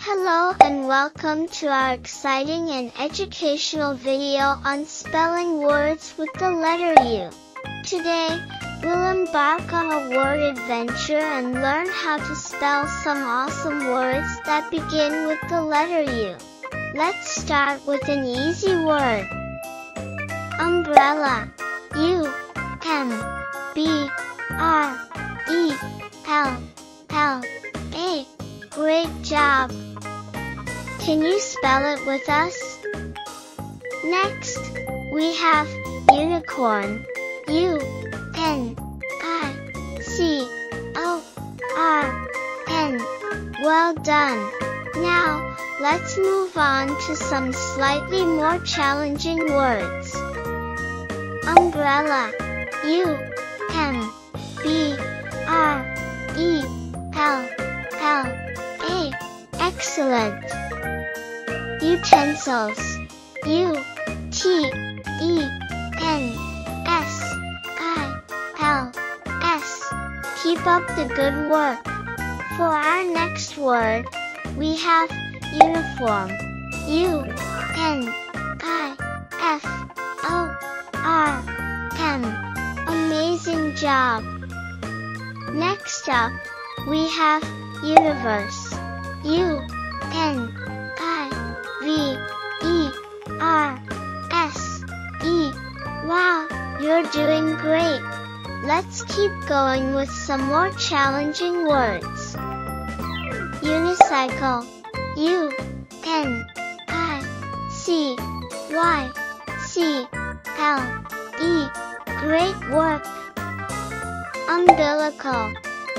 Hello and welcome to our exciting and educational video on spelling words with the letter U. Today, we'll embark on a word adventure and learn how to spell some awesome words that begin with the letter U. Let's start with an easy word. Umbrella. U-M-B-R-E-L-L-A. Great job! Can you spell it with us? Next, we have unicorn. U-N-I-C-O-R-N. Well done! Now, let's move on to some slightly more challenging words. Umbrella. U-M-B-R-E-L-L-A. Excellent! Utensils. U-T-E-N-S-I-L-S. Keep up the good work. For our next word, we have uniform. U-N-I-F-O-R-M. Amazing job! Next up, we have universe. U-N-I-V-E-R-S-E. Wow, you're doing great! Let's keep going with some more challenging words. Unicycle. U-N-I-C-Y-C-L-E. Great work! Umbilical.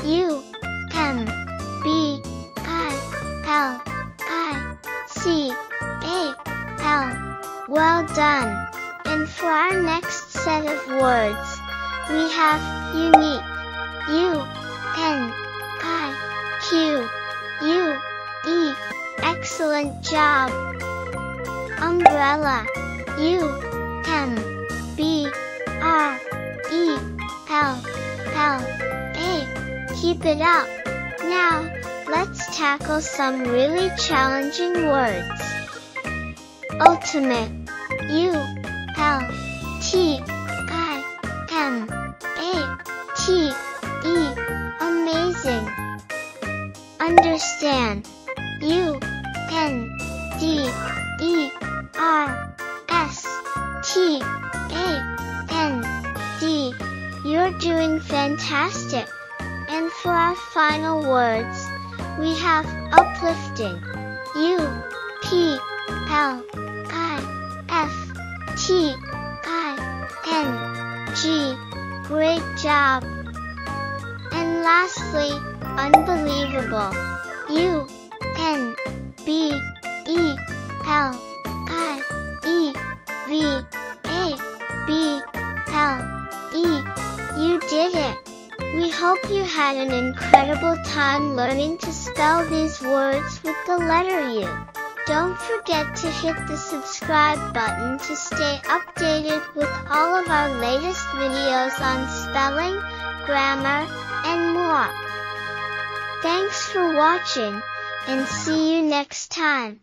U-M-B-I-L-I-C-A-L. Well done! And for our next set of words, we have unique. U-N-I-Q-U-E. Excellent job! Umbrella. U-M-B-R-E-L-L-A. Keep it up! Now, let's tackle some really challenging words. Ultimate. U-L-T-I-M-A-T-E. Amazing! Understand. U-N-D-E-R-S-T-A-N-D. You're doing fantastic! And for our final words, we have uplifting. U-P-L-I-F-T-I-N-G. Great job! And lastly, unbelievable. U-N-B-E-L-I-E-V-A-B-L-E. You did it! We hope you had an incredible time learning to spell these words with the letter U. Don't forget to hit the subscribe button to stay updated with all of our latest videos on spelling, grammar, and more. Thanks for watching, and see you next time.